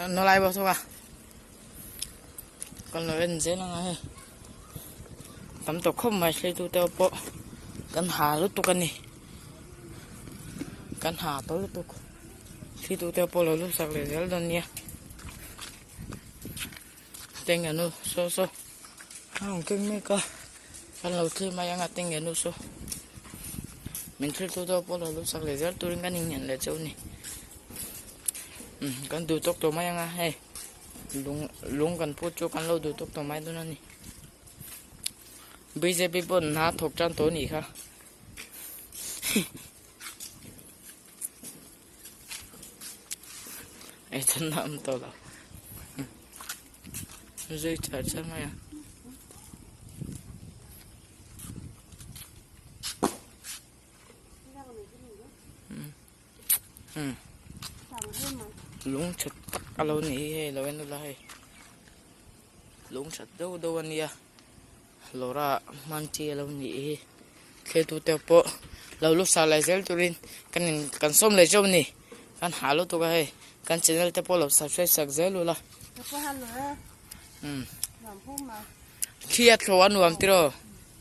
nó lại bao số à còn nó lên dễ là ngay tắm tóc không mà xây tu teo bộ căn hà lúc tu căn này căn hà tối lúc tu khi tu teo bộ là lúc sạc để dễ đơn nha tên nhà nu so không kinh mấy cơ căn lâu thì mà yang tên nhà nu so mình khi tu teo bộ là lúc sạc để dễ tu đến căn nhận là châu này kan tu tok to mai nga he lung kan pu chu kan lo tu tok to mai tu na ni BJP pon na thok chan to ni kha ai chan nam to la rơi chả chả mai à lúng chật tắc cả lâu nỉ hay lâu anh là hay lúng chật đâu anh ya lâu ra mang chia lâu nỉ khi tu theo bộ lâu lúc sau lại dễ turin cần xôm lại cho nỉ cần há lúc tu cái hay cần channel theo bộ lâu subscribe sạc dễ luôn là khi ăn đồ ăn uống tiro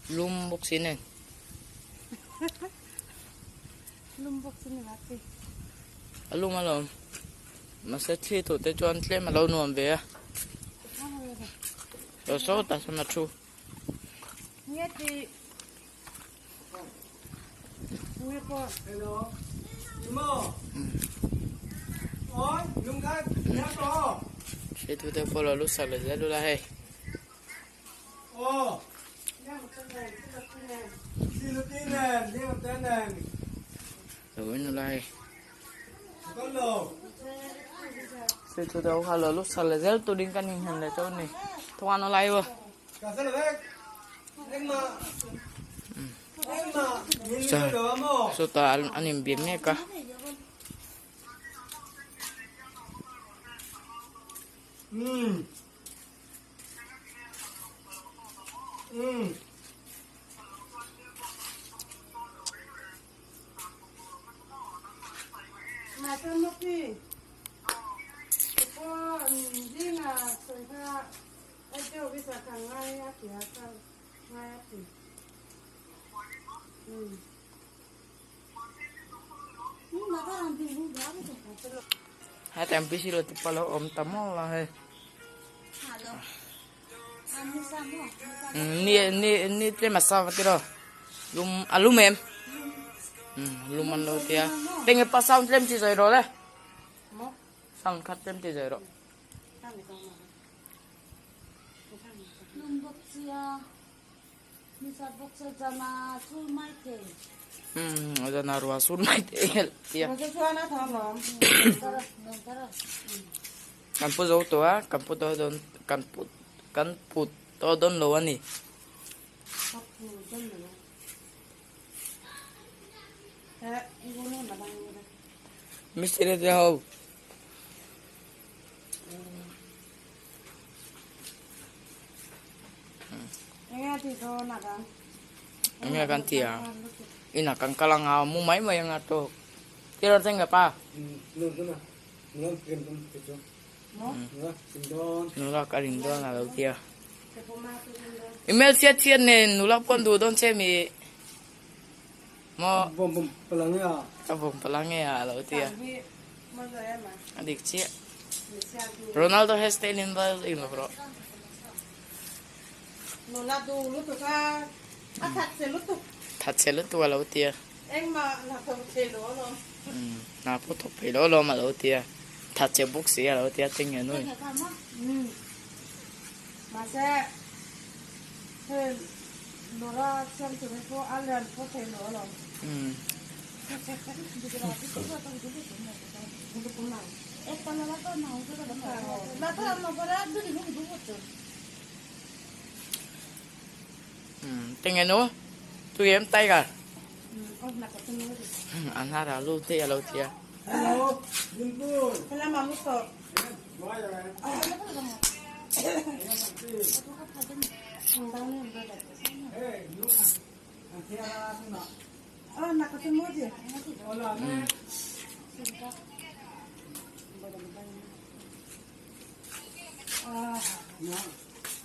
lum bốc xin này lum bốc xin là gì lum mà lum mà sẽ thi tụi tôi cho anh lên mà lâu nuông về rồi số ta sẽ mà chu nghe thì nghe con hello Mo ôi lung cái nhá to khi tụi tôi follow lúc sau là dễ luôn là hay ô đi lục đi nè đi một tên nè rồi nó là hay con lồ khi tụi tôi follow lúc sau là dễ tôi đi căn hình hình là cho này thông ăn nó lại vô cả sao đấy em mà nhìn như được không số ta ăn em biếng nhé cả mà cho nó đi có gì là xảy ra ai cho cái sản phẩm ngay á thì sao ngay á thì nhưng mà các anh thì không dám thì hai tem pisi lo tipa lo om tamo lah hay ni tle masa tiro alum em lum ăn lo tia tenga pa sound tlem chi rồi rồi le sound khát tlem chi rồi rồi ada naruh sun mai tia nó cho nó thầm lắm kampu dấu to á kampu to don kampu to don lo ani misteri dia hau nghe thì thôi nè con ini akan tia ina kan kalang mu mai mai yang ato kira saya nggak pa lùn cái mà lùn kiếm con cái chỗ lùn kiếm don nula karing don la tia email siat ne nula pon du don che mi mo bom pelangnya abong palangnya ya lo tia mà rồi em mà adik cia Ronaldo has stayed in bro nó là đồ lúc tụi ta thật sẽ lúc tụi thật sẽ lúc tua lo tia em mà là không thể đó rồi na po to pe lo mà lo tia thật sẽ bốc xí lo tia tinh nhà nuôi mà sẽ thì nó ra xem tụi nó có ăn liền có thể nữa rồi tinh nhà nuôi tụi em tay cả ăn ha ra luôn tia lo tia hello Jimbo cái là mà muốn sợ nói rồi hey lúc anh theo ra không nọ nạc cái mua gì là nè 야,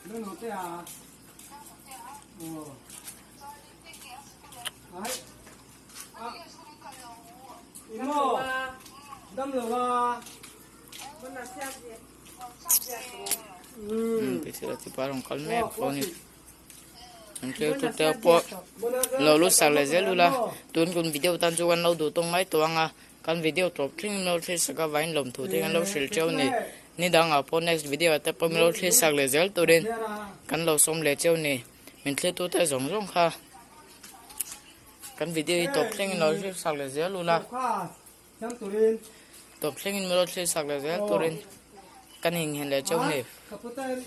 넌 어때야? 아이, 이모, 담러가. Mana siap dia? Bisa ti parang kalme phone Angke tu te po lo lu sak le zelula tun kun video tan chu kan lo du tong mai to anga kan video top thing lo the saka vain lom thu te kan lo sil cheu ni dang a po next video ta po lo the sak le zel to den kan lo som le cheu ni min tle tu te zong zong kha kan video top thing lo the sak le zelula Chăm tụi lên. top thing lo the sak le zel to den kan hing hen le cheu ni Kaputan.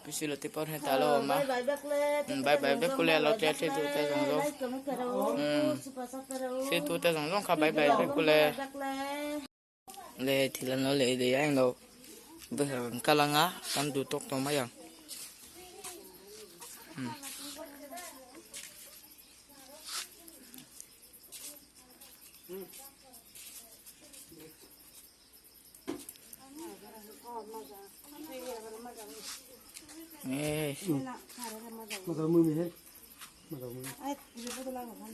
Pisilo ti por hen talo ma Bye bye back le. bye bye be kule lo te tu te zong zong Like kami karo. Supasa karo. si tu te zong zong kha bye bye be kule Back le. le thì là nó le để anh đâu bây giờ kalanga kan du tok to mayang Mà tao mưa mình hết. Mà tao mưa. Ay, hindi po lang ako.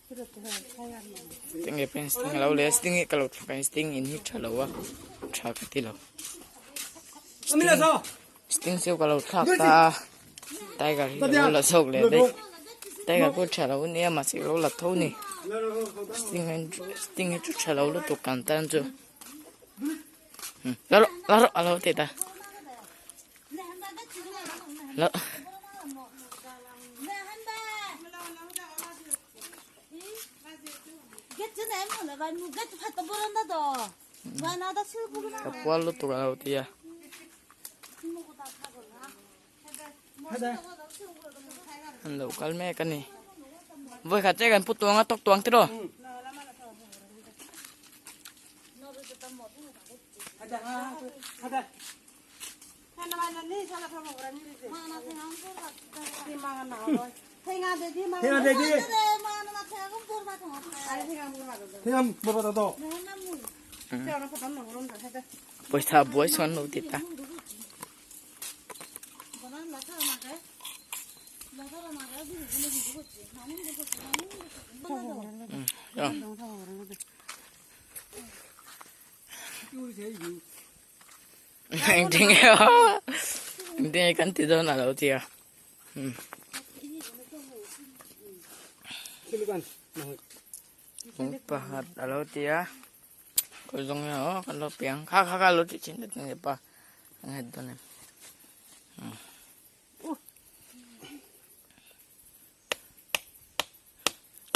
Pero ito kaya mo. tiếng pen tiếng lâu le tiếng kalau pen tiếng in hit chalo wa cha ka ti lo Ami là sao? tiếng siêu kalau thak ta tai ga lo la sok le đấy tai ga ko chalo ni ma si lo la tho ni tiếng chút chalo lo to kan tan chu lo alo te ta lo Get em là vai mu get phát tao bữa đó đó. Vai nào đó siêu bữa đó. ka lo to ga ti ya lo kal me kan ni voi kha che kan pu tuang tok tuang ti ro Ada. Ada. Ano man ni sala pa mo ran ni. Mana tengah pur di mangan na oi. Tengah de di mangan. Tengah de di. Mana na tengah pur ba thong. Ai tengah pur ba do. Thế em bơ bơ tao. Na mu. Tao na photo na ron da hada. boi tha boi son lo ti ta Bana la tha ma ka. La tha ma ka di ni ni ko chi. Na ni ko chi. rồi anh tiếng kan ti do na lo ti ya Silakan. Nah, pahat alo ti ya ko jong ya kan lo piang kha lo ti chin ni pa ang head don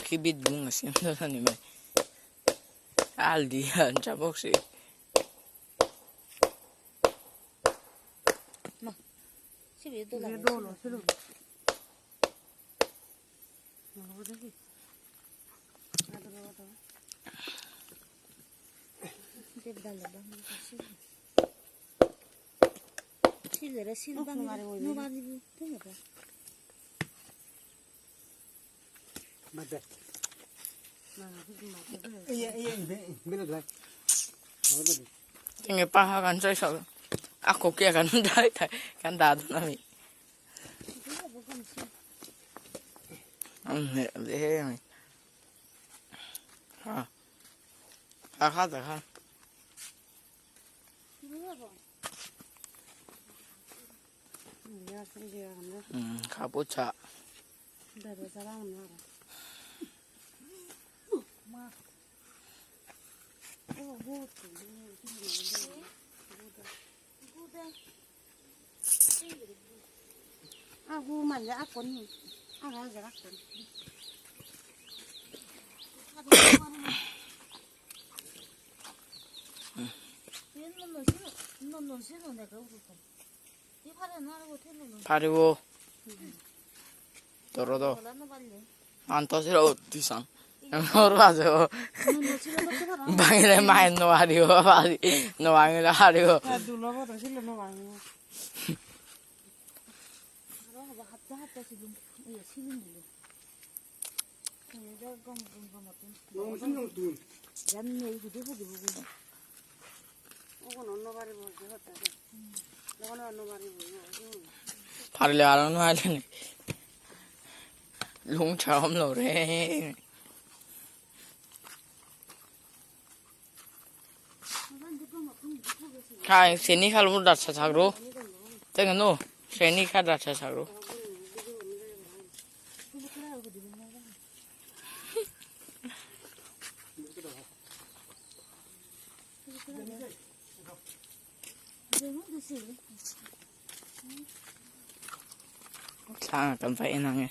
kibid bunga sin do ni mai aldi an chabok si Sige do la. do lo, silo. Silere silban no bani bu tenge ba. Mata. Iya, bila dah. tiếng pa ha kan sai sa ako kia kan dai thai kan da do na mi ne de mi ha da ha Ya sende ya na. kha pu cha Da da sara na. Ma. Oh, good. Aku manja akon. Aga aga akon. 넌 싫어 내가 웃었어. 이 팔에는 하고 틀는 파리고 도로도 거라는 발래. 안 터지러 뒤상 너로 하죠 너 싫어 너 봐라. 방에 많이 놓아리고 파리 놓아리고 하리고 아 둘러봐도 싫어 너 많이. 그러고 봐 합자 지금 이거 싫은 일이. 너무 신경 돈. 얀네 이거 되게 보고. 오건 언어 바리 보고 했다. 너는 언어 바리 보고. 파를 알아는 하려니 롱처럼 노래 카 세니 칼로 다쳐 사그로 땡노 세니 카 다쳐 사그로 sang cần phải năng nghe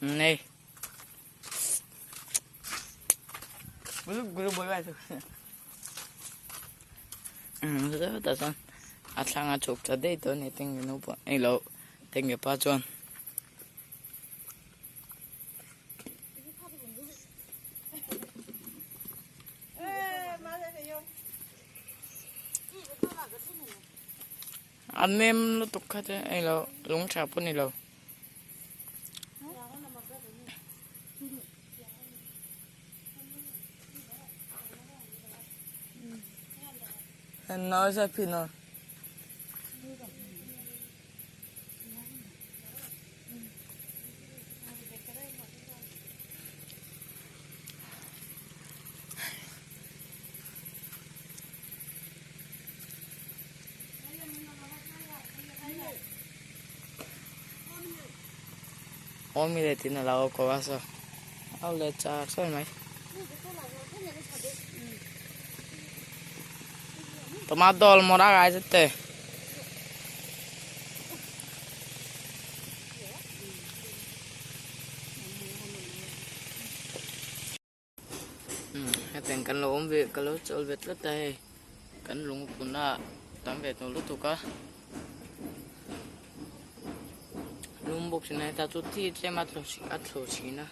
này gue boleh masuk rất là son sang ăn chụp cho đây tôi này tiếng nó bọn anh lâu tiếng người ba chuan anh em nó tục hết anh lâu lúng chạp con này lâu anh nói ra pin rồi ôm đi thì là lâu có sao ao lên cha sao mày tomato almora guys este hẹn kan lo om về kan lo chol vet la tai kan lung puna tam ve no lu tu ka lum bok sinai ta tu ti che mat lo si at lo si na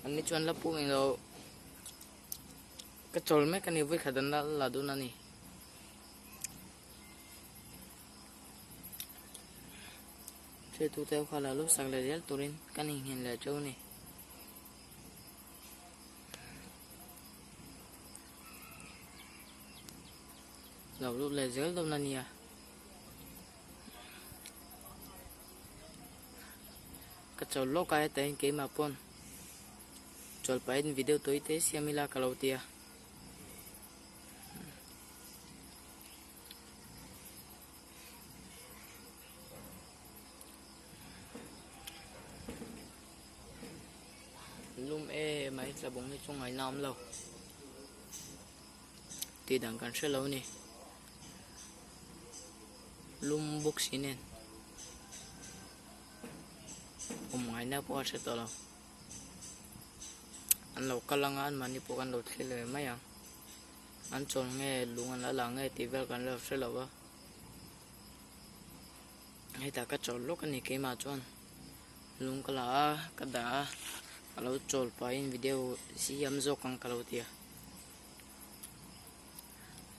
ani chuan la pu mi lo ka chol me kan ni voi khadan la du na ni thế tụi tao khai là lúc sáng là rất tụi nên cái hình hình là trâu này đầu lúc là rất đông nè cái trâu lóc cái tay cái mà pon trâu phải video tối thế xem mila kalau tia lum mấy là bóng trong ngày năm lâu thì đằng cần sẽ lâu nè lum bốc xí nên ngày nào qua sẽ to lâu anh lâu cả lăng anh mà đi bộ anh lâu khi là mấy anh chọn nghe luôn anh là nghe thì về cần lâu sẽ lâu á hay ta cái chọn lúc anh này cái mà chọn luôn cái là cái đã kalau chol pain video siam zo kang kalau tia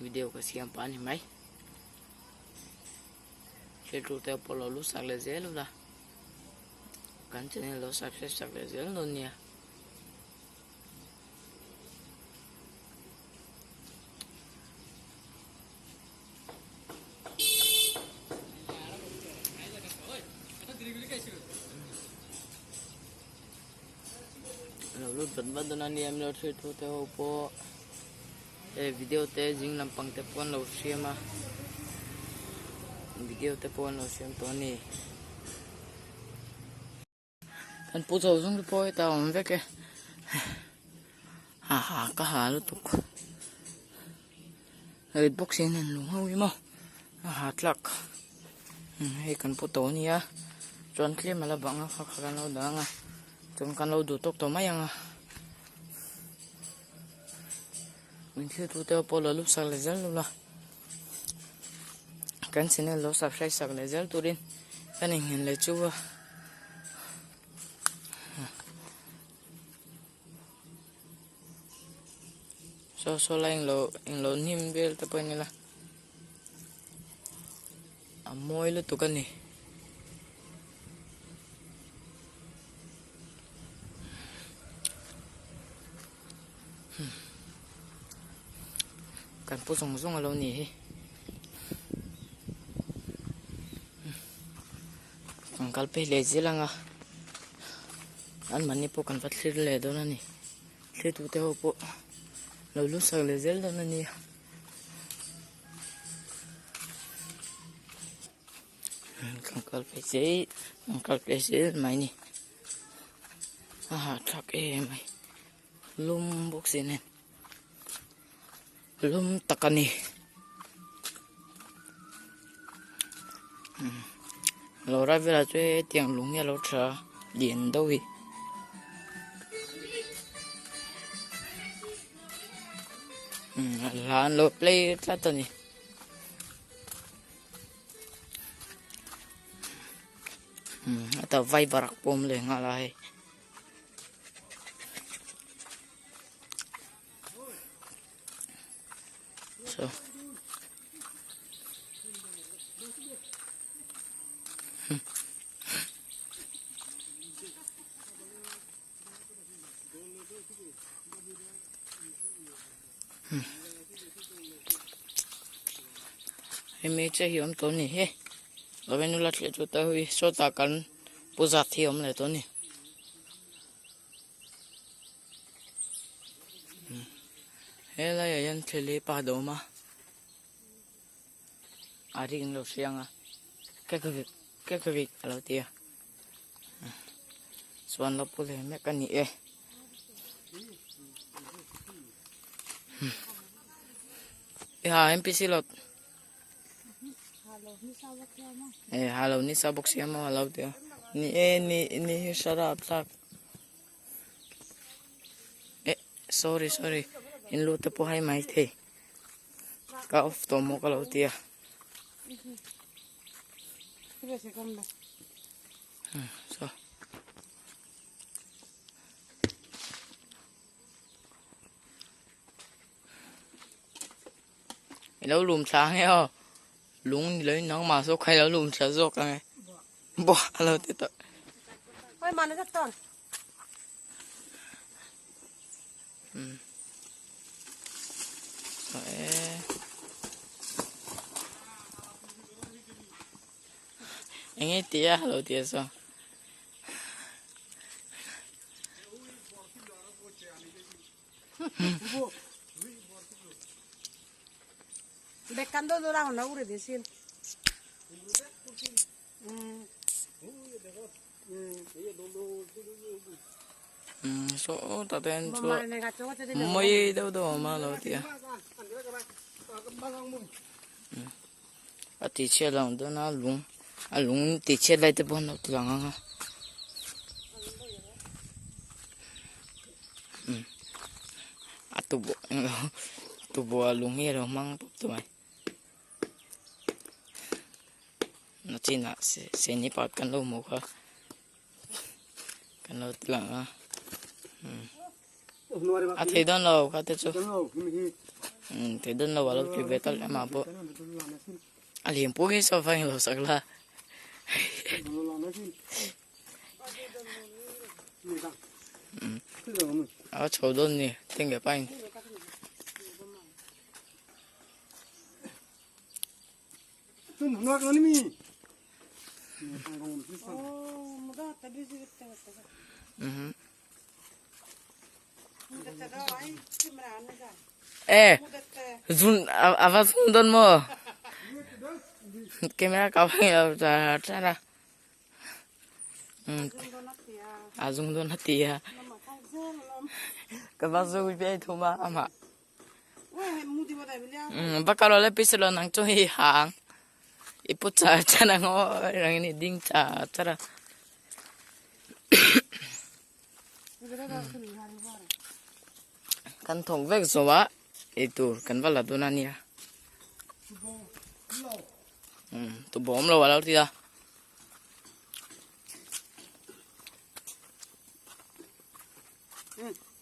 video ka siam pa ni mai hetu te polo lu sak le zelu la kan chen lo sak le zel no nia lúc vẫn vẫn đang đi em lo chơi thu theo po video te jing làm bằng te pon lo xem mà video te pon lo xem to ni kan pu zo zung po ta on ve ke ha ka ha lu tuk red boxing nen lu hui mo ha tlak he kan pu to ni a chon kle mala bang kha kha kan lo danga chon kan lo du tok to mai anga mình chưa thu theo po lúc sang là rất là kan xin lo subscribe sak le zel turin kan ingin le chuwa so la in lo nim bel ta po nila amoy lo to kan ni kan po song lo ni ang kalpe le zilanga an mani po kan patlir le do na ni tle tu te ho po lo lu sa le zel do na ni kan kalpe se mai ni thak mai lum bok sinen lum takani lo ra về là chơi tiếng lúng nhà lo chờ điện đâu vậy là lo play ra tao nè tao vay barak pom le ngalai so em chơi hiểm tối nè he, rồi bên nó lật cho tao huy số ta cần bù giặt hiểm lại tối nè, he là dân chơi lấy ba đồ mà, đi cái lỗ xiang à, cái việc là tiền, xuân lộc bù lên mấy cái nhỉ, NPC lột. Hello ni sabok siya mo hello dia ni sarap sak sorry in lu te po hai mai the ka off to mo kalau dia so hello lùm sáng heo lúng lấy nắng mà số khay nó lùm sẽ rốt cái này bỏ lâu thế tội ôi mà nó rất to anh ấy tía lâu tía sao bekando dora hona ure desin số ta tên số mấy đâu mà lâu tía tí chia lòng đó nó lúng tí chia lại tới bốn nó lòng tu bộ lúng nghe rồi mang tụi mày nó chỉ là sẽ nhịp vào căn lô một ha căn lô lòng thì đơn lâu cái thế chứ thì đơn lâu vào lúc về tới mà bộ liền bố cái sao phải lâu sắc là chỗ đơn nè tiếng cái bánh nó có mi zoom apa zoom don mo kamera kau yang cara zoom don hati ya kebasu biaya tu mah ama bakal oleh pisau nang cuci hang ipu cara orang ini ding cara kan thong vek zowa itu kan wala donania tụ bom rồi vào đâu thì ra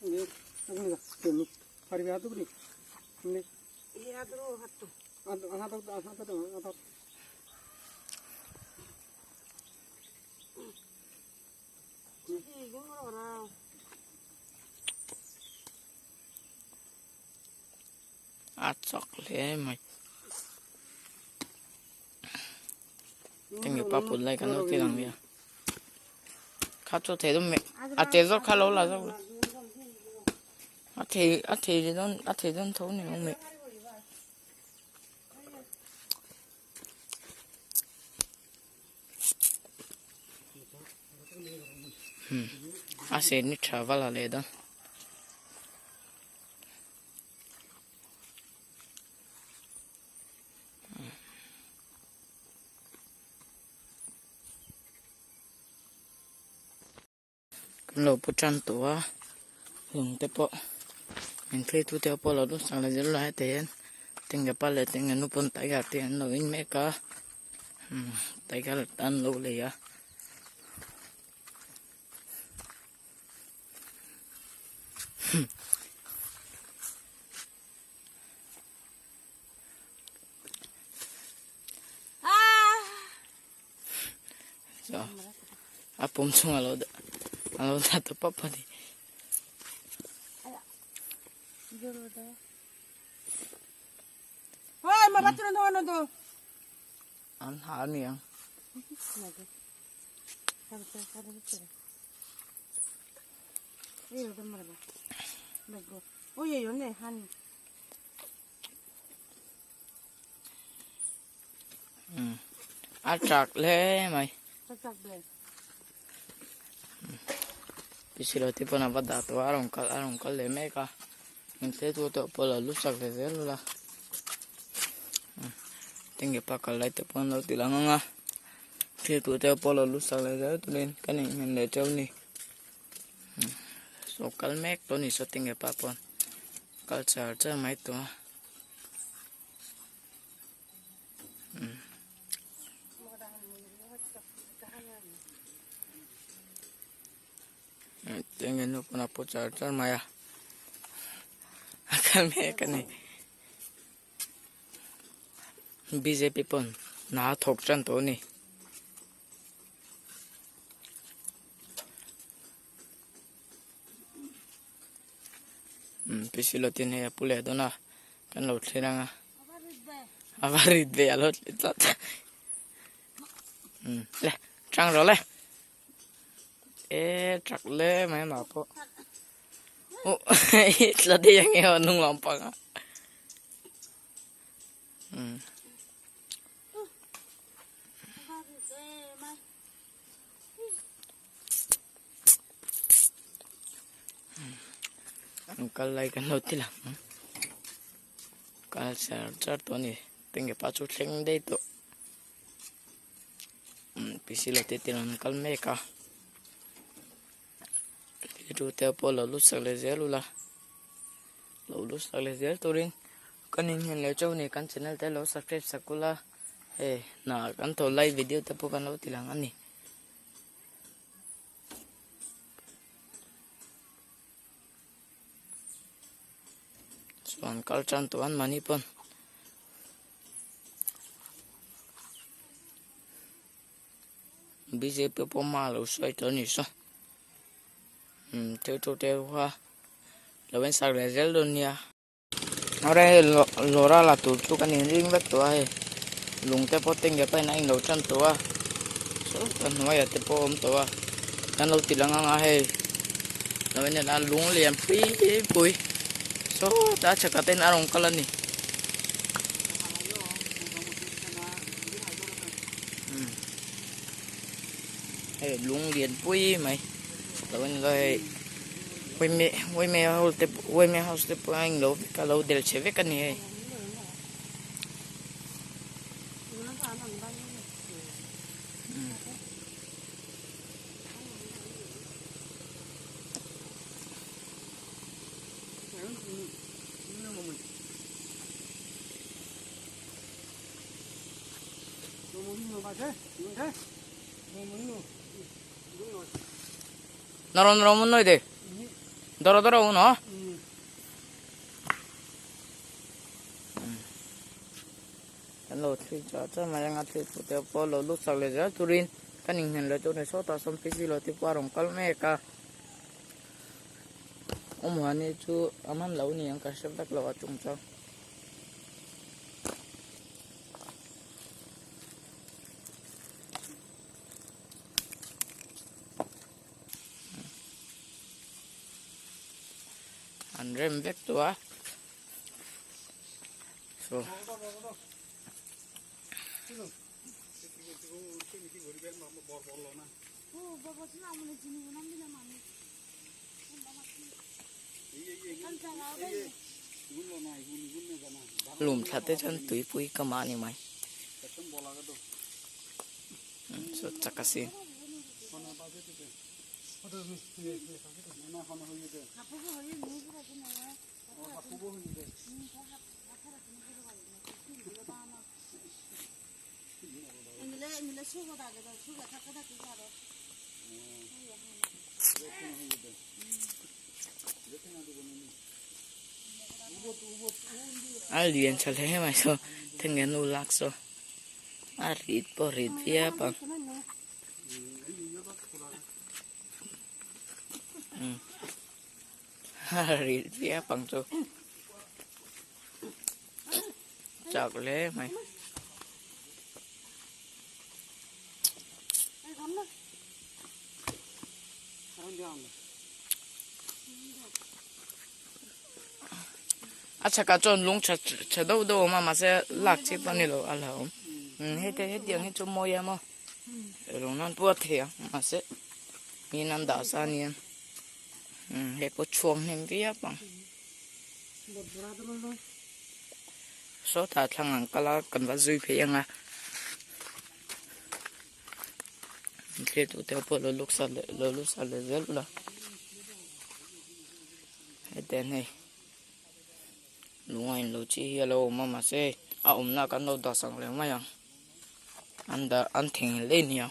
ini ini hari biasa tuh nih ini Iya dulu hatu. atau Iya gimana orang? acok le mày tinggal papun lại cái nó thì làm gì khát cho thế đâu mẹ thế rất khá lâu là sao thế thì nó thấu này không mẹ sẽ nít travel là lệ đó lô bút trăn tổ lùng tép bộ mình thuê thu theo bộ là lúc sáng là rất là tiền tiền cái ba lệ tiền cái nút bún tay gà tiền nó in mấy cả tay gà là tan lâu lì á rồi pom xuống alo đã tập apa đi Hei, mau baca nonton tuh. ăn hả miệng Iya udah merah. Bagus. Oh iya yone han. ăn chặt lẽ mày Cocok deh. bisi lo tipo na bada to arong kal le me ka inte tu to pola lusak le zelo la tinge pa kal lai te pon lo tilanga te tu te pola lusak le zelo tu len kaning men le chau ni so kal mek to ni so tinge pa pon kal char cha mai to tinge no pona po char char maya akal me ka ni BJP pon na thok chan to ni pisilo tin he pule do na kan lo thliranga avarit be alot lat le chang rồi le chặt le mày mà po là đi nghe nung lòng bằng á kalau lagi kan roti lah kalau saya tu ni tinggal pacu ceng deh tu pisi roti tiran kalau mereka itu tiap pola lu sekali zelu lah lu sekali zelu turin kan ini lecau ni kan channel te lo subscribe sakula nah kan to like video tapi kan lo tilangan ni soan kalcan tuan mani pun BJP pemal usai tu ni so theo hoa là bên sau là rất luôn nha ở đây lora là tụt chú cái niềm riêng vất tua hay lùng cái pot tinh cái bên này nấu chân tua số cần nói là cái pot tua kan lâu thì là ngang hay là bên này là lùng liền phi bụi số đã chắc cái tên arong kalan ni hay lùng liền bụi mày là bên đây Wei me house te poang lo kalau del cheve kan ni naro mun noi de doro uno lo thi cha mà đang thi phụ theo po lo lúc sauเลยturin cái hình hình là chỗ này số ta xong cái gì lo thì qua rồng cal mẹ cả ông này chú ông ăn lâu nhiều cái sắp đặt lo chung cho anh rem vét tua so lùm chặt tới chân túi pui cầm ani mày so chắc cái gì ai liền chả thấy mày so thằng nghe nu lạc so rít po rít vía bằng rít vía bằng so chọc lẽ mày chắc cả chọn lúng chặt đâu mà sẽ lạc chết bao nhiêu à lâu hết tiếng hết chỗ môi em mà rồi nó buốt thiệt mà sẽ nhìn ăn đào sa niên hết có chuông thêm vía bằng số thà thằng ăn cá cần phải duy phải ăn à khi tụi theo bộ lúc sau lại rất là hết đèn này luôn anh lâu chi hello mà sẽ na cái đâu đào sang lên mà ăn thèn lên nhiều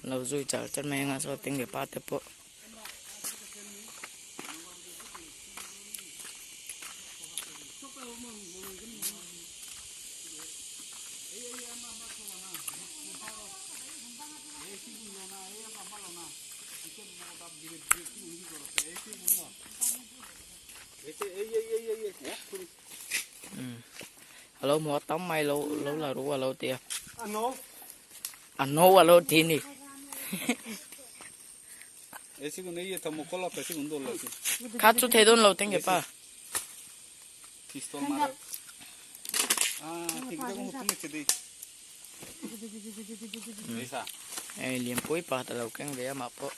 lâu rồi chả chân mày ngã sao tiếng để bắt được bộ alo mua tắm mày lâu là rú alo tiệt anh nấu alo thì nè khát chút thế đôn lâu tiếng cái pa liền cuối pa từ lâu cái về mà po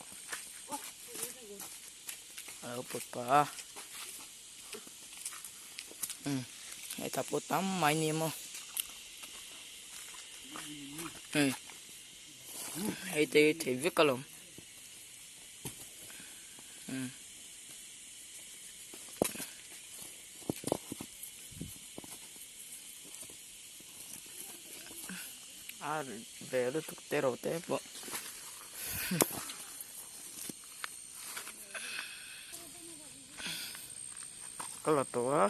alo po pa này tập po tắm mày niệm mo hay thì viết cái lồng về được thực tế rồi thế bộ cái là tổ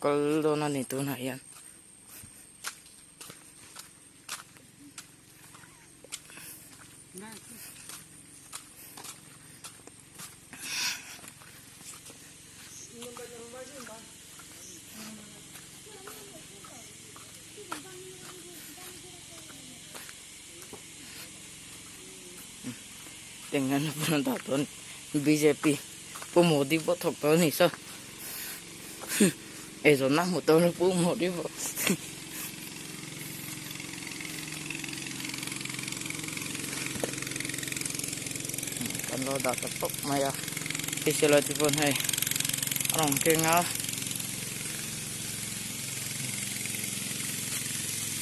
cái đồ này tôi này anh dengan penonton BJP Modi buat thokto nih so zona motor Modi buat kalau dah tepat maya istilah telepon hai orang kengal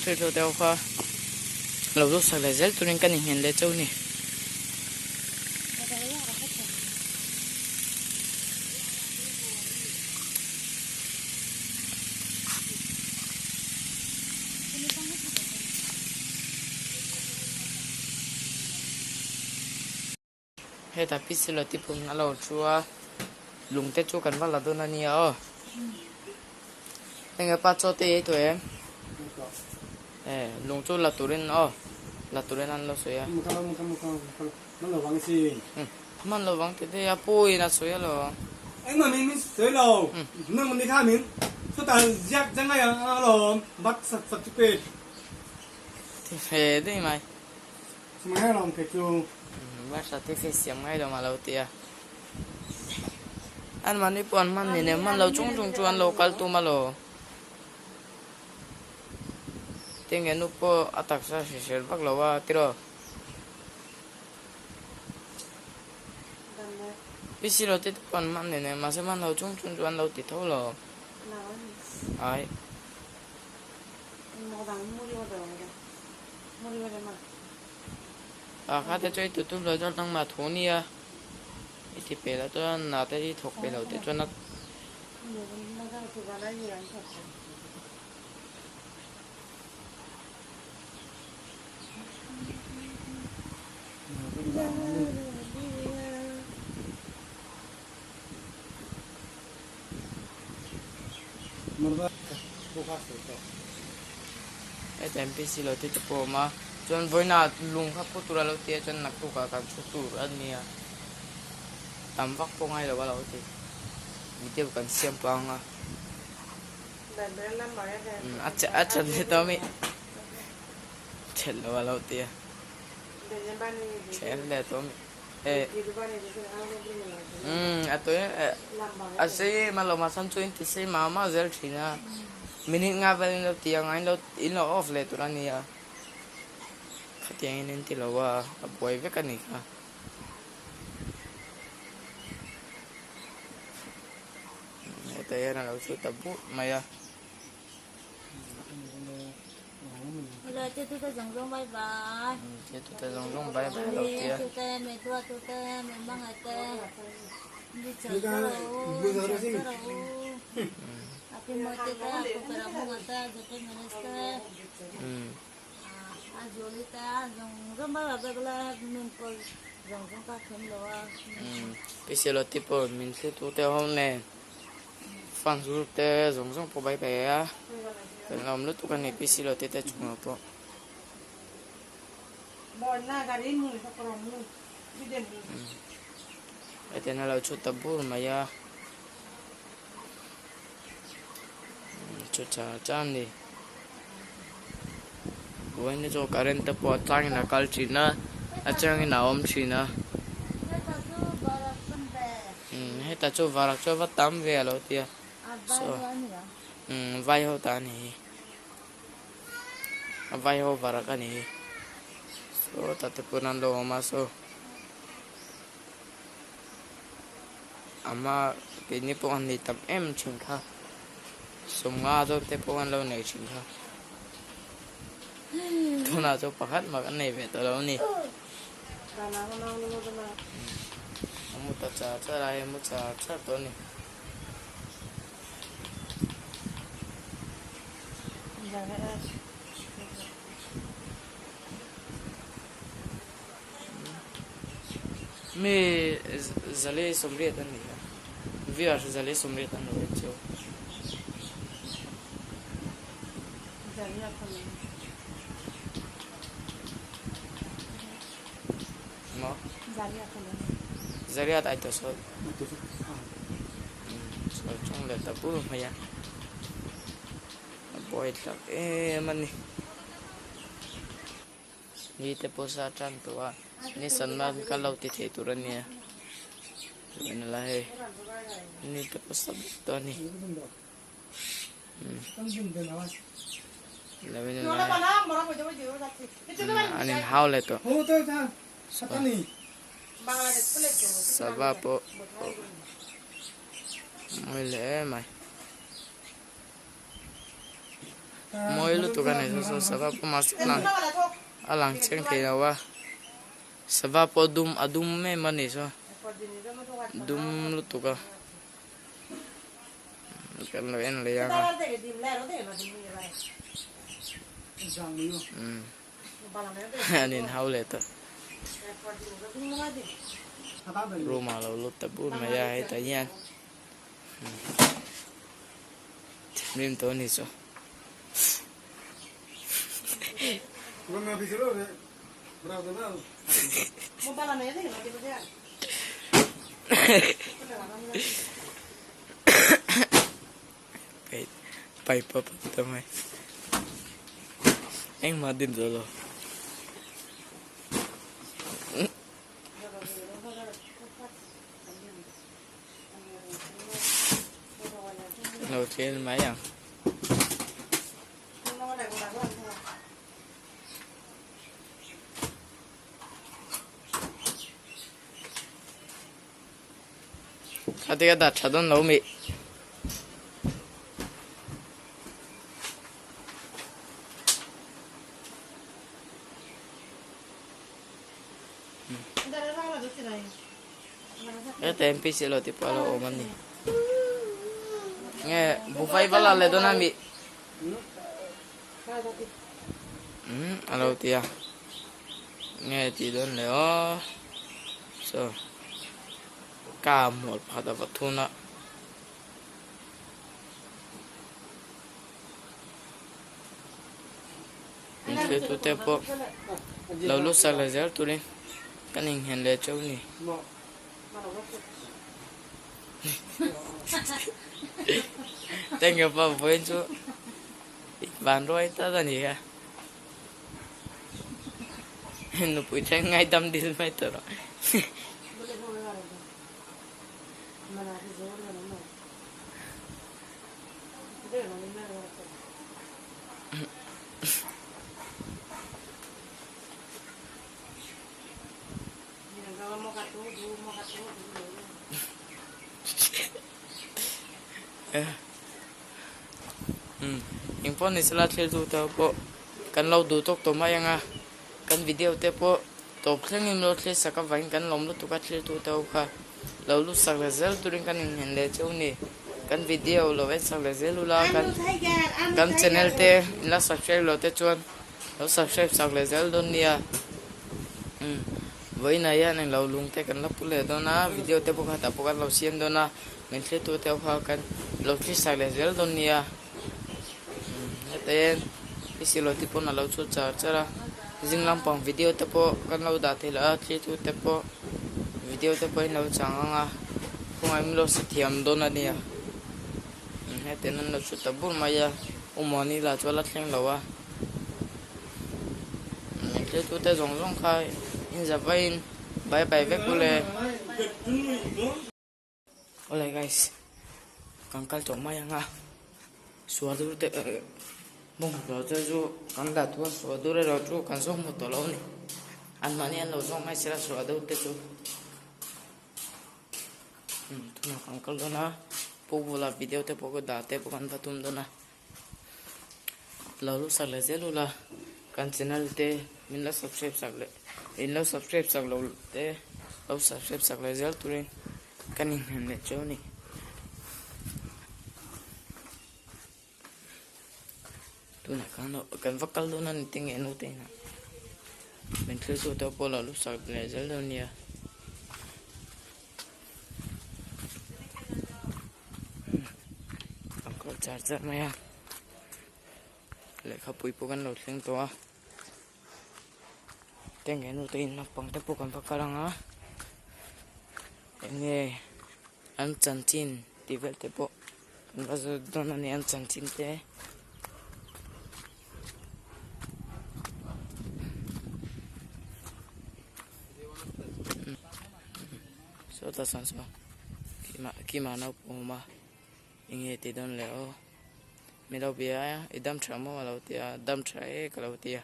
saya tahu kah lalu saya lihat tu ni kan ingin lihat jauh ni hay ta pisi lo ti pum alo chua lùng tết chu cần vắt là tôi nani à anh cái bắt cho tê tuổi em lùng chu là tụi là tụi ăn lo soi à nó là vắng gì man lo vắng thế à pui là soi lo anh mà mình tới lầu nâng mình đi khai mình số tài giặc chẳng ngay à lầu bắt sập sập chụp bệt thì phê đấy mày mà hay lòng cái chú bắt sao thì phê xiêm ngay đâu mà lâu tia anh mà đi buồn man này man lâu chung chu ăn lâu cal tu mà lo tiếng nghe nụ po atak sa shisher bak lo wa tiro pisi lo tit buồn man này mà sẽ man lâu chung chu ăn lâu tít thôi lo ai khác thế chơi tụi tôi cho tăng mà thốn đi à thì bé là tôi nào tới đi thuộc bé đầu tiên cho nó cái tem pc lo thì chụp mà chọn với nào lùng khắp phố tura lo tia chọn nặc tu cả chút tu ăn nia tắm vắt phong hay là bao lâu thì video cần xem bằng à ắt chân thì tao mi chết là bao lâu tia chết là tao mi tôi sẽ mà lo mà sắm chuyên thì sẽ mà giờ chỉ là mình ngã về nó tiếng anh nó in nó off lại tụi anh nia khách tiếng nên thì là qua buổi với cái này cả tay nó đâu suốt tập bút mày à rồi tôi dòng rong bye bye tôi dòng rong bye bye đầu tiên tôi mình mang ngày tê đi chơi rồi aku mau kita aku berapa ngata jadi minister Ajolita dòng rong bye bye là mình có dòng rong các thằng đó bây giờ là tipo mình sẽ tu theo hôm nay phan du te giống giống po bay bé á làm lúc tụi cái này pc lo te chung nó po cái tên là chút tập bút mà ya chút chan đi quên đi cho karen tập po trang na kal china achang na om china hay ta cho varak cho vắt tám về lo tia so vai ho ta ni vai ho varak ani so ta te punan lo ma so ama cái ni po an ni tam em ching kha so nga do te po an lo nei ching kha tu na cho pakhat ma kan nei ve to lo ni mu ta cha ra mu cha to ni me zale somriet ani via zale somriet an lo cho no zaria tai to so trong le ta pu ma ya boy tak mani ni te posa chan to wa ni sanman ka lo ti the turan ni ni la he ni te posa to ni la ven la anin how le to ô tôi sao sao cái này sabapo muy le mai moi lu tu kan eso sabapo mas lang alang cheng the la wa sabapo adum me mani so dum lu tu ka kan lo en le ya anin how le to rumah lo tabun maya hai tayan rim to ni so Gua nggak bisa lo deh. Berapa tahun? Mau bala na yun, mati ba yan? pai pa tamai anh madin dolo đầu tiên máy à Hati đặt chadon nấu mì tempi silo tipo alo oman ni nge bufai bala le dona mi alo tia nge ti don le o so ka một pada vatuna Itu tu tepo lalu salajar tu ni kaning hende chau ni Tengo pa buen chu Van roi ta ra ni ka No pucha ngai tam dis mai to ro Info ni sila thil tu te po kan lo du tok to ma yanga kan video te po to thleng im lo thil saka vain kan lom lo tu ka thil tu te kha lo lu sak la zel turin kan in le cheu ni kan video lo ve sak la zel la kan channel te la subscribe lo te chuan lo subscribe sak la zel don nia với này anh lâu luôn thế cần lắp cái đó na video thế bốc hạt bốc ăn lâu xiên đó na mình sẽ tu theo hoa cần lâu chỉ xài là dễ đó nia tên cái xí lâu thì po là lâu chút chờ ra dừng làm bằng video thế po cần lâu đã thì là chỉ tu thế po video thế po lâu chẳng à không ai lâu sẽ thiam đó na nia hết tên lâu chút tập bút mà ya umani là cho lát lên lâu à mình sẽ tu thế rong rong khai Inza vain bye bye vek boleh. Oleh guys. Kangkal cuma yang suatu te mong lo ju kangda tu suatu re lo ju kan so mo to lo ni. An mani an lo so mai sira suatu te ju. Tu na kangkal do na po bola video te po ko da te po kan patum do na. Lalu sale zelu la kan channel te min la subscribe sakle. In lo subscribe sak lo te lo subscribe sak le zel turin kanin hande choni tu na kan vakal do nan ting enu te na men thil tu to po lo sak le zel do nia ko charger maya le khapui po kan lo thleng to a Tengen utin na pang tepo kan pakaranga enge an chanchin tivel tepo kan bazo dona ni an chanchin te so ta san so kima na puma inge ti don le o mi lo bia idam chamo lo tia dam chae kalau tia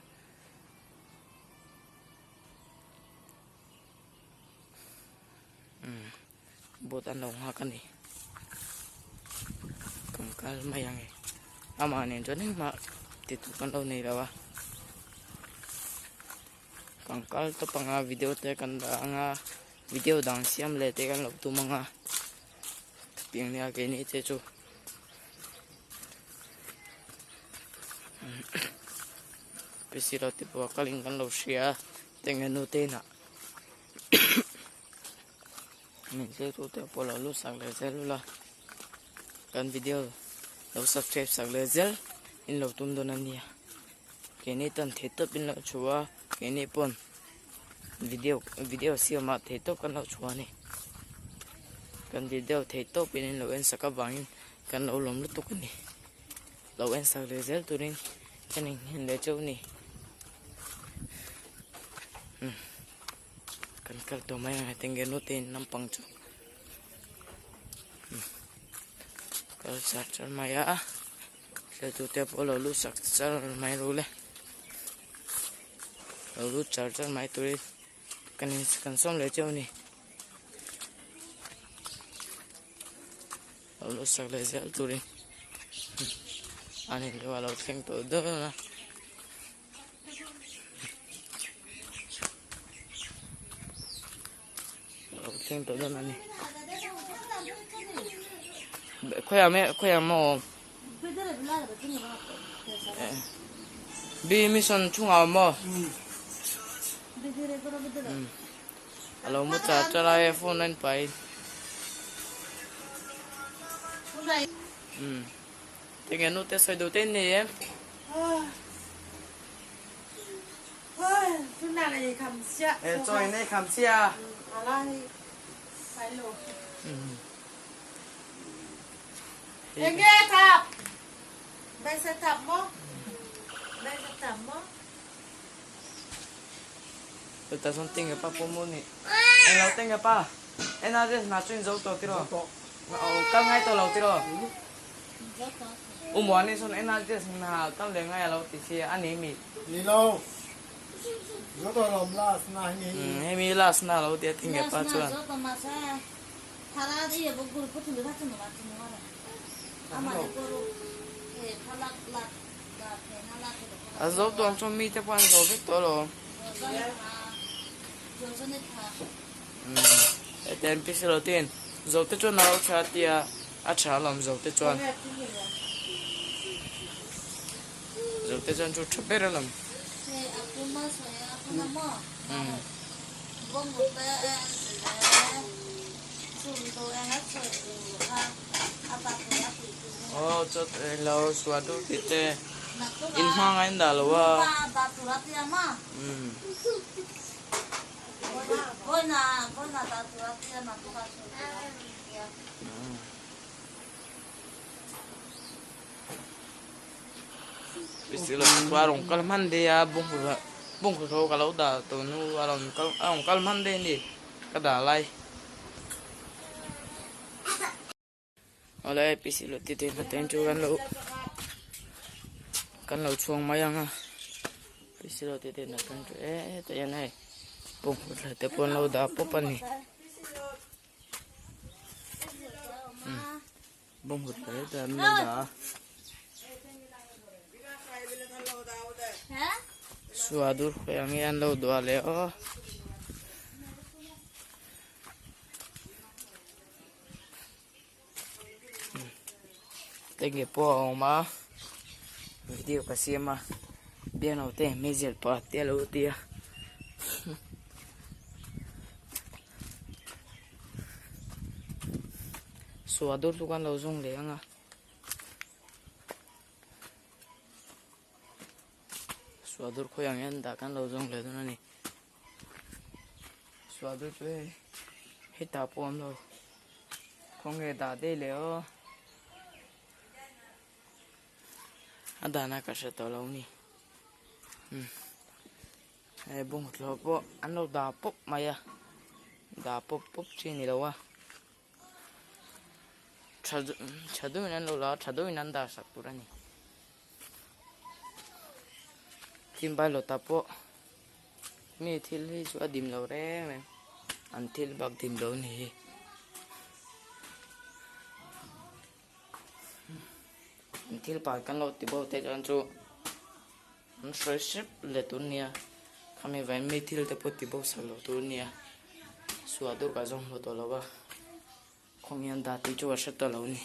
buat anda makan nih kangkal mayang ama nih jadi mak titukan lo nih lawa kangkal to panga video te kan anga video dang siam le te kan lo tu manga piang nia ke ni te chu pesiro tipo kaling kan lo sia tengen no te na mình sẽ thu theo bộ lúc sạc lời dễ luôn là gần video lâu subscribe sạc lời dễ in lâu tum đồ nè cái này tận thế tập in lâu chúa cái này pon video siêu mà thế tập cần lâu chúa này gần video thế tập in lâu en sạc vàng cần lâu lắm lúc tục này lâu en sạc lời dễ tụi nên cái này hiện để châu này kan kal to mai ngai tenge no ten nampang chu kal char mai a se tu te polo lu sak char mai ru le lu char mai tu kan som le cheu ni lu sak le zel tu ri ani le wala theng to do na theng to do na ni khoya mo bi mission chunga mo alo mo cha la phone nen pai tenge no te sai do ten ni em Chúng ta này cầm xe. choi nei kham sia À la thì phải lột. Em nghe thập. Đây sẽ thập mó. Đây sẽ thập mó. ta son tinga pa po mo ni en lo tinga pa en a des na chuin zo to tiro ka ngai to lo tiro mo ni son en a des na ka le ngai lo ti si ani mi Ni lâu. Nó tôi làm last này ni. he mi las na lo ti tinga pa chuan 저 마사 타라 이 먹고 붙은 거 같은 거 같은 거 알아. 아마 이거로 예 탈락락 나 배나락 a zo to chon mi te pan zo ve to lo 전에 타 ten pi lo ten zo te chuan na lo cha ti a cha lam zo te chuan chu chapera lam 예 아프마 소야 아프마 뭐 bông một bé sùn tôi ăn hết rồi à bạc oh cho lo swadu ti te in hang ai da lo wa bạc tu rati ama coi na bạc tu rati ama tu bạc Bisilo warung kalman de ya bung ko kalau da to nu warung kalman de ni kada lai ole bisilo ti te na ten chu kan lo chuang mayang a bisilo ti te na kan chu to yan hai bung ko te pon lo da po pan ni bung ko te da mi da suadur yang yan lo do le o tenge po ma video kasi ma bien o te mezel pa te lo tia suadur tu kan lo zong le anga suadur ko yang yan da kan lo zong le do na ni suadur tu hita pom lo khong ge da de le o ada na ka se to lo ni bung lo po an lo da pop maya da pop chi ni lo wa chadu nan lo la chadu nan da sak tu ra ni tim bai lo tapo mi thil hi chu adim lo re an thil bak dim lo ni an thil pa kan lo ti bo te jan chu an soi sip le tu nia khami vai mi thil te po ti bo sa lo tu nia suadur ka jong lo to lo ba khong yan da ti chu a sha to lo ni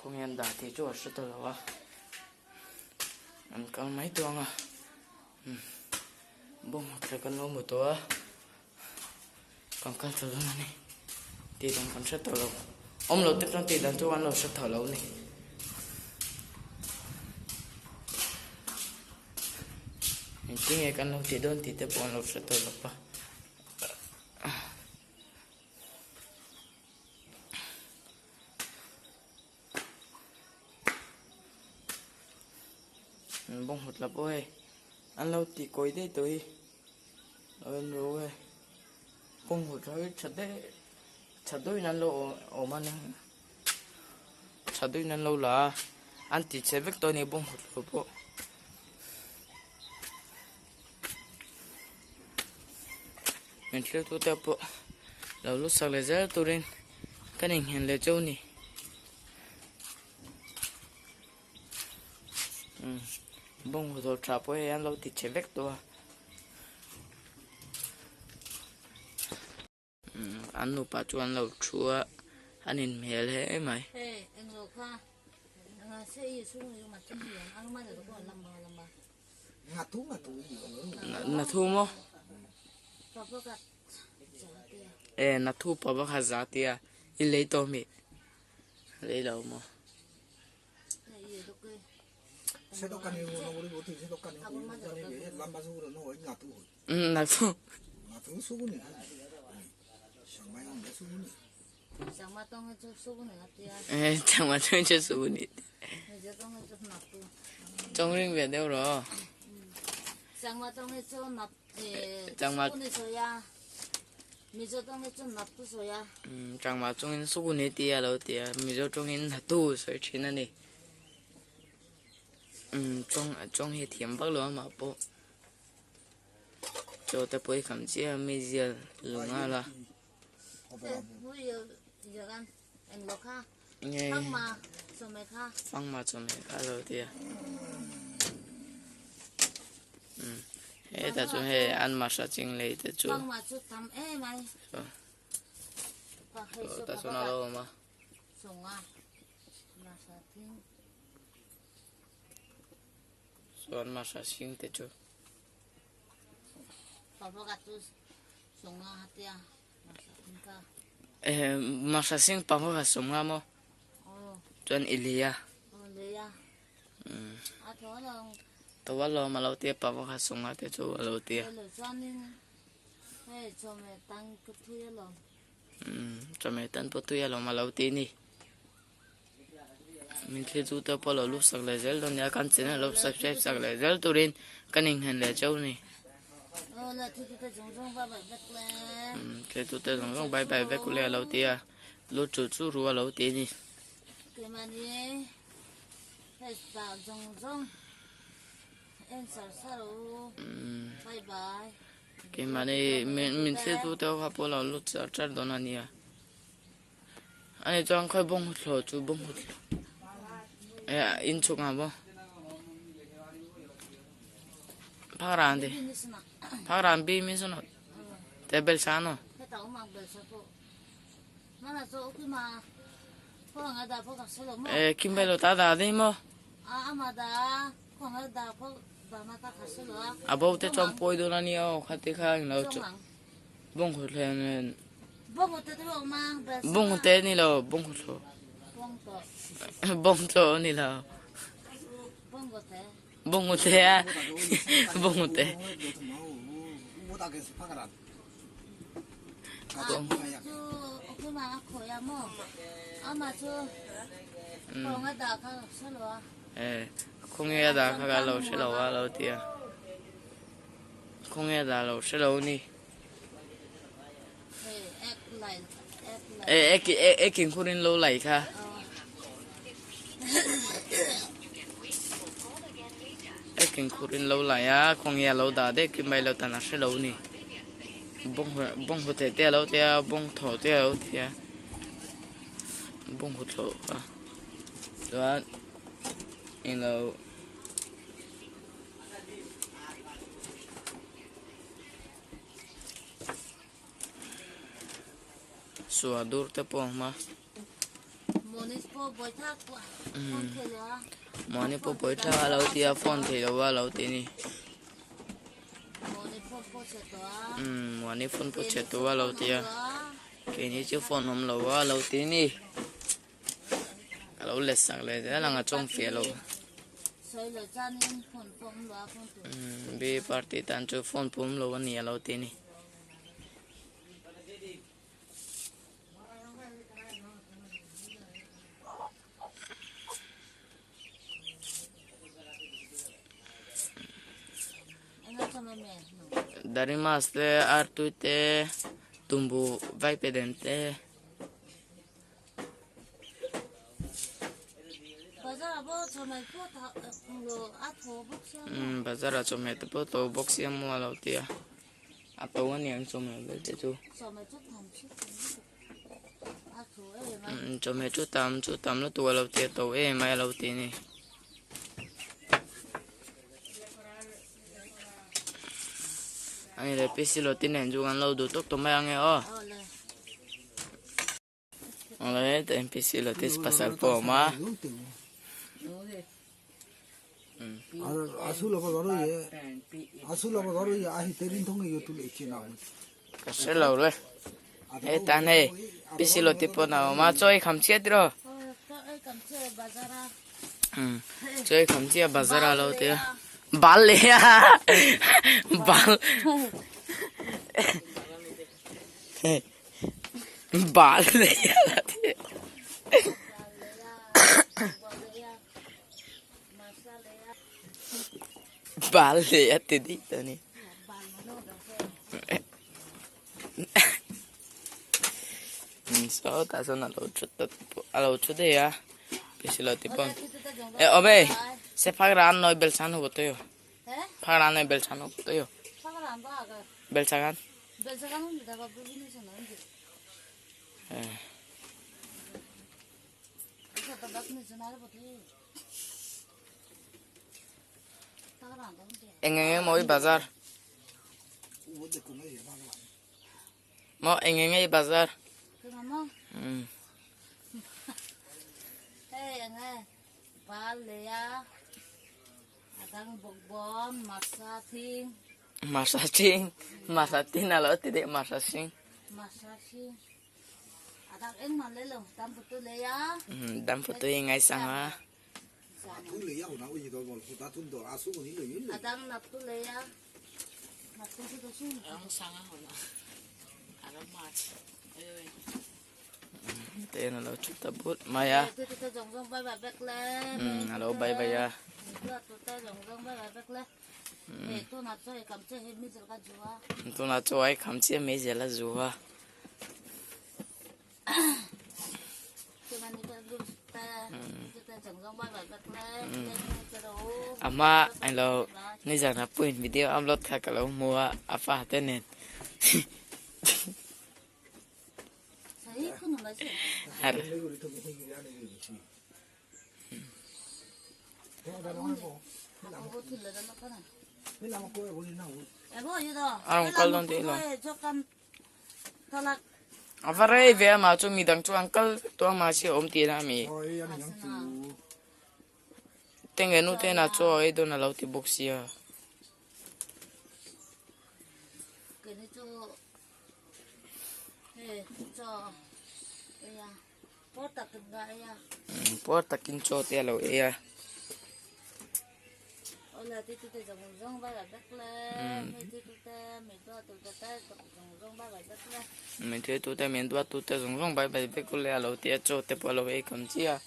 không nhận đã thì chỗ ở đó là anh có mấy tuần à bông một cái nấu mộtตัวcòn cái thở lâu này thì đang còn rất thở lâu ông lâu tiếp trong thì đang cho ăn lâu rất thở lâu này mình chỉ nghe cái lâu thì đơn thì tiếp bọn lâu rất thở lâu pa bông một là bôi ăn lâu thì coi đấy tôi rồi bông một rồi chặt đôi nan lâu ở mà nè chặt đôi nan lâu là ăn thì sẽ vết tôi này bông một là bộ mình chơi tôi tập bộ lâu lúc sau lại ra tôi lên cái này hiện là châu này bông rồi chặt bôi ăn lâu thì sẽ vết tôi ăn nụ bà chú ăn lâu chua ăn in mèo thế mày anh lộc ha anh sẽ yêu xuống yêu mặt trong hiền anh mới được còn làm bà nà thu mò bà bác gạt nà thu bà bác hạt giá tia ít lấy to mì lấy đâu mà 새덕간이 우리 어떻게 새덕간이 람바수로 너 나도 nà thu 나도 수군이 정말 내 수군이 chẳng mà tông cho số này là tia chẳng mà chơi chơi số nít giờ tông cho nạp tu trong riêng về đâu rồi chẳng mà tông cho nạp chẳng mà số này số ya mình cho tông cho nạp tu số ya chẳng mà trong in số nít tia đâu tia mình cho trong in hạt tu sợi chín này trong hệ thiểm bắc luôn mà bộ cho tới bữa cảm giác mấy giờ lương là bây giờ anh lộc ha nghe phăng mà cho mày ha phăng mà cho mày khá rồi tia hết ta cho hết ăn mà sao chinh lấy ta cho phăng mà chút thắm mày ta cho nó đâu mà sống à mà sao thiên cho ăn mà sao chinh ta cho bà gạt tu sống à tia mà sao thiên ca mà sao chinh bằng cái sống à mà cho anh Ilya lấy à thôi là tao vào lo mà lâu tia bằng cái sống à tia cho lâu tia lời cho nên cho mày tăng cái thuê rồi cho mày tận bớt tuổi lo mà lâu tia nè mình khi chú tao bỏ lúc sạc lại giờ luôn nhà căn chính là lúc subscribe sạc lại giờ tôi đến cái hình hình lại châu này là thì tôi trồng trồng ba bảy bách lẹ cái tôi tới trong bài bài về cũng là lâu tia lúc chú rùa lâu tia nè cái mà đi phải tạo trồng trồng em sợ rồi bye bye cái mà này mình khi chú tao học bỏ lúc chặt đó là nè anh ấy cho anh khơi bông hột chú bông hột in chụp à bông 파란 데 파란 비미스노 데벨사노 cái tàu mà bể sập mà là chỗ cái mà có người ta có cả số lượng 에 김벨로 따다데 뭐 mà đã có người ta có bà mà ta cả số lượng 아버부터 좀 보이더라니요 카티카잉 나오죠 봉호래는 bông một tết bông mà 봉호때니로 봉호로 bông to 봉조니로 bông một tết 봉호때야 봉호때 못하겠어 파가라 chú cái mà khỏe mà mà chú có người ta có số lượng 에 콩에다 가갈로 실어와 로티야 콩에다 로 실어오니 에긴 코린 로 라이카 에긴 코린 로 라야 콩에 로 다데 김바이 로 타나 실어오니 봉 호테 때 로티야 봉토 때 로티야 봉 호토 아 in lo suadur te po ma Monis po boy thác quá con thể lo moni po boi tha lo tia phone the lo wa lo ti ni Monis po sẽ đó Mùa này phun bột chết tua lâu tia cái này chứ phun không lâu quá lâu tí nè lâu lết sang lết thế là ngã trong phía lâu xoay lửa cha nên phun phun đó phun tụ bị party tan chứ phun phun lâu anh lâu tí nè anh nói cho mẹ mẹ dari mas te artu te tumbu vai pedente bây giờ bố cho mày bố thọ rồi át thổ bốc xe bazara chome te poto boxi mo lâu tia apa wan yang chome le te tu cho mày chút thằng chút át thổ ấy mà chome chu tam lo tu lâu tia to e mai lâu ti ni anh le pisi lo tin en ju an lo du tok to mai ang e o ole te pisi lo tis pasal po ma 아술라바 너로 예 아히 때린 통에 요 둘 있지 나 sẽ lâu rồi ê tan này pisi lo tipo nào mà chơi khăm chia đi ấy cầm chơi bà ra chơi khăm chia bazara lâu tia bal le ya bal bal le ya bal le ya te di tani so ta so na lo chút đấy ya pisi lo tipo ê obe se phagran noi belsan ho to yo thế phagran noi belsan ho to yo sao làm đó à belsagan bây giờ không được gặp bố như thế nào vậy bây giờ tao đắp như thế nào vậy sao làm đó vậy engenge moi bazar 원데 그거 예 나가 mo engenge bazar cái mama hey anh ơi ba lê à đang bốc bom masa thiên masatin alo tidak masasin masa thiên đang em mà lấy lòng tam bút lê à dan foto yang ngai sanga 둘레 야고 나오지도 뭐 다 돈도 아수고 일로 일로 đang nạp tu lê à nạp tu tu tu tên alo chuta but maya tu tu giống giống bay bay bẹt lên alo bay bay ya tu tu giống giống bay bay bẹt lên để tu nạp cho cầm chơi hết mi giờ cái chúa tu na choi kham chia me jela zuwa cái mà người ta gửi ta giống giống bay bay bẹt lên cái đó ama alo ni jana point video upload kha kalo mua apa tenen thấy không nói gì har 우리 통 생기지 않은 게 있지 내가 나가고 bố thịt là nó có này 내가 먹고 우리 나오 em bố như đó không có luôn tí luôn cho con tao là avare ve ma chu mi dang chu uncle to ma si om ti na mi 어이 아니 양주 tenge nu te na cho e do na lo ti boxi ya cái này cho đây à bố tập từng cái à po takin cho te lo e ya ôi là tí tí giống giống ba là đất lên tí tí mình cho tụi ta giống giống ba là đất lên mình thấy tụi ta miền Bắc tụi ta dùng rong bay bay về cô lẽ lâu tiệt cho te po lo e cầm chia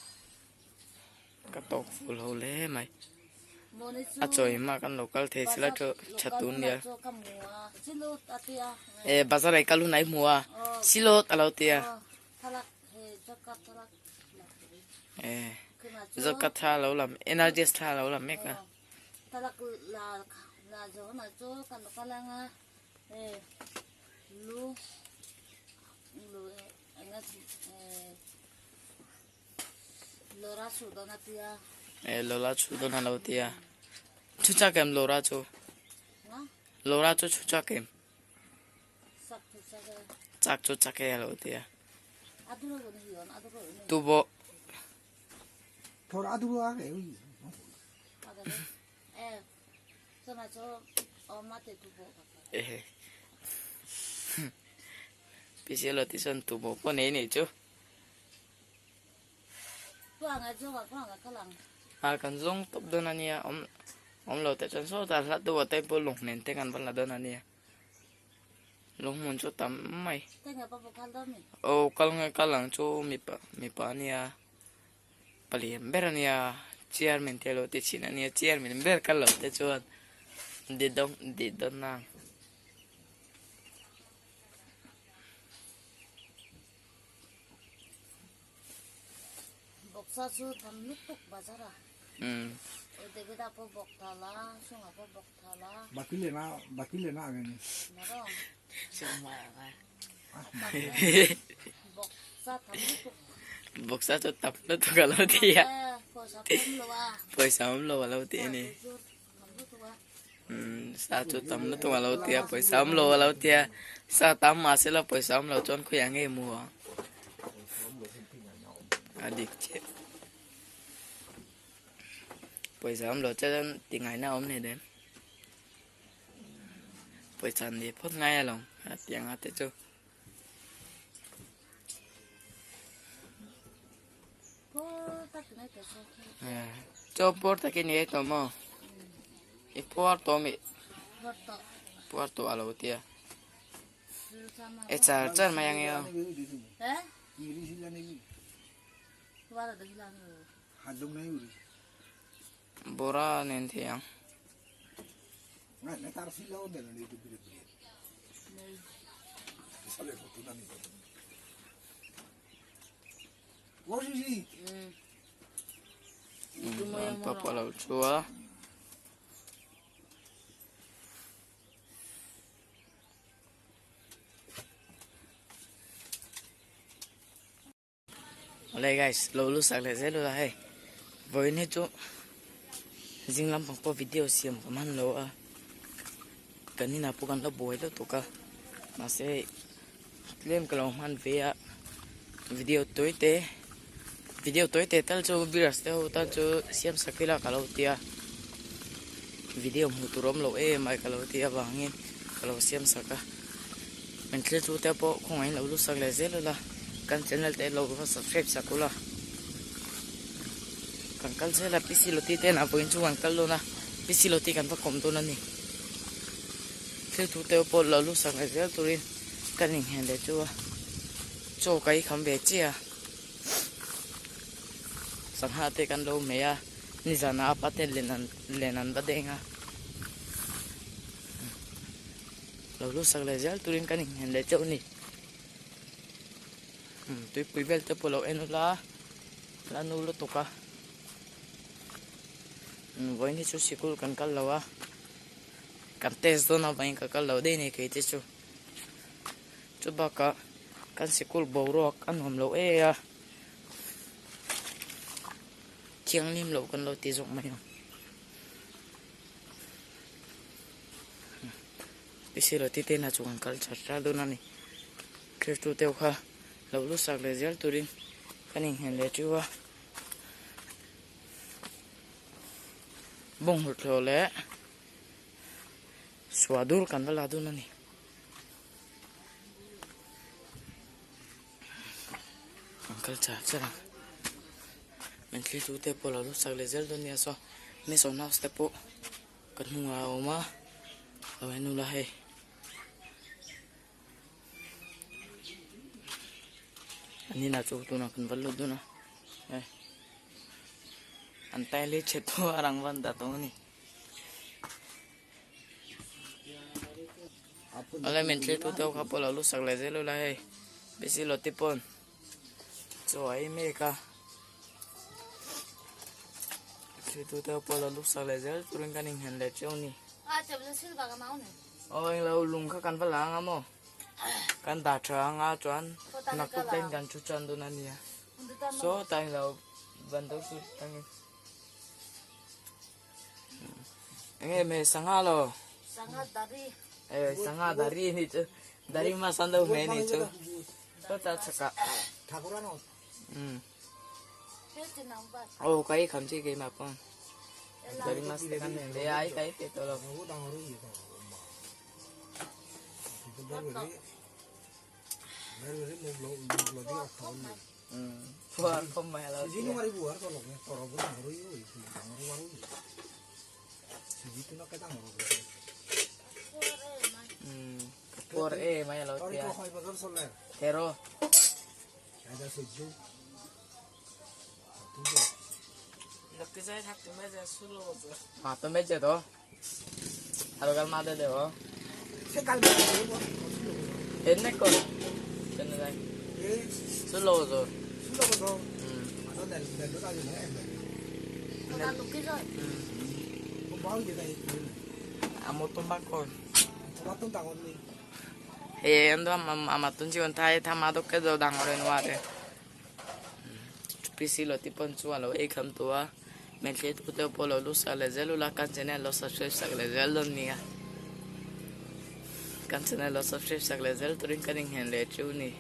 cái tóc full hồ lẽ mày mua này à trời mà cái local thế là cho chặt tún đi cho cầm mua xin lỗi ta tia e bazar ai kalu nai mua silo alo tia thà là cho cắt thà là e cái mà giờ cắt tha lâu làm energy tha lâu làm mấy cả thà là chỗ là chỗ cần có lang à lu lu anh ấy lora sudah nanti ya e lola chu do na lo tia chu cha kem lora chu nah lora chu cha kem sak tu saja chak chu cha ke lo tia aduh lo ni hion aduh lo ni tu bo 더 아두고 하게 ada ni sama chỗ oma te tu bo Bisa lo tisun tu mau pun ini cu. Qua ngày trước và qua ngày các lần. Kan zong top don ania om lo te chan so ta la do te po long nen te kan ban la don ania. Long mun chu tam mai. Thế ngày bao khăn đó mình. O kal ngai kalang chu mi pa nia. Pali ber ania chairman te lo te chin ania chairman ber kal lo te chu di don nang. Bọc sa su thầm lúc tục bà ra. Ở đây cái ta có bọc thà lá, xong rồi có bọc thà lá. Bakile na gani. Nó đó. Semua kan. Bọc sa thầm lúc tục. Boksa chu tap lo tu kalau dia. Có sa thầm lo à. Paisa om lo kalau dia ni. Sa chu tam lo tu kalau dia paisa om lo kalau dia. Sa tam masih lo paisa om lo chon khu yang nge mua. Adik cek. Paisa om lo chân tiếng ngày nào om này đến. Paisa ni phốt ngay lòng. Tiếng hati chu. Cho por ta kini itu mo. Ipor to mi. Por to alo tia. Char mayang yo. Eh? Iri sila ni. Qua là được làm rồi. Hadong na yuri. Bora nen thiang. Ngai na tar sila o dela ni tu bile. Sale ko tu na ni. Wo si. Papa lau chua. Đây guys, lâu lúc sáng lại rất là hay. Với nét chỗ riêng lắm bằng po video xem của man lâu à. Cần như nào po cần nó bồi đó tụi cả. Mà sẽ lên cái lòng man về video tối tế. Video tối tế tal cho viras teo tal cho xem sakila kalau tia. Video muturom lo mai kalau tia bangin kalau xem saka. Mình sẽ chú teo po không ai lâu lúc sáng lại rất là. Kan channel te lo ko subscribe sakula kan se la pisiloti te na poin chu ang kallo na pisiloti kan pa kom to na ni se tu te po lo lu sang ai turin kan ning hen de chu cho kai kham be chia sang ha te kan lo me ya ni jana pa te lenan ba denga lo lu sang le zel turin kan ning hen de chu ni tôi privel te polo enula la nulo toka voi ni chu sikul kan kal lawa kan test do na bain ka kal law de ni ke te chu ba ka kan sikul boro kan hom lo e ya chiang lim lo kan lo ti jok mai pisilo ti te na chu kan kal chatra do na ni ke tu te kha lâu lúc sáng lại giấc turin cái này hiện lệ chưa bông hụt rồi lẽ xóa dur kan vào ladu nani angkel chả mình khi tu te po lâu lúc sáng lại giấc dunia so mấy số nào te po kan hunga oma lâu anh nula hay ani na chu tu na kan ballo du na antai le che to arang van da to ni ala men tle tu to ka pola lu sak le zelo la he besi lo tipon so ai me ka tle tu to pola lu sak le zel turun kan ing hen le cheu ni À, chụp lên xin vào cái máu này. oi lo lung ka kan bala nga mo kan da cha nga chuan nak tu ten kan chu chan do na ni so tai lo ban do su tang nge me sanga lo Sangat dari. sanga dari ni chu dari ma san do me ni chu so ta chaka Thakura no. Biết trên nào vậy? oh kai kham chi ke ma pon dari mas te kan le ai kai te to lo Ko dang ro yi to. baru ini mau lagi akun. Buat pemain laut. Sini mari buat kalau pun baru itu baru. Sini tu nak kita baru. Por main laut Kalau ya. kau hai bagar solar. Hero. Ada sejuk. 이렇게 잘 잡고 매자 술로 먹어. Mata meja toh. Halo kal mata deh oh. 색깔 바꾸고. Enak kok. Jangan lagi. 예. Slow tuh. 술로서 안 내도 가지고 해. 내가 녹기서 뭐 마을 얘가 있고. Amo tumbakon. 토마토 당원니. Ando amatun si kontai tamado ke do dangoren ware. Pisi lo tipon chua lo ekam tua. Melchet pute polo lusa le zelu la canzone lo subscribe sagle zel nia. Canzone lo subscribe sagle zel turin karing hen le chuni.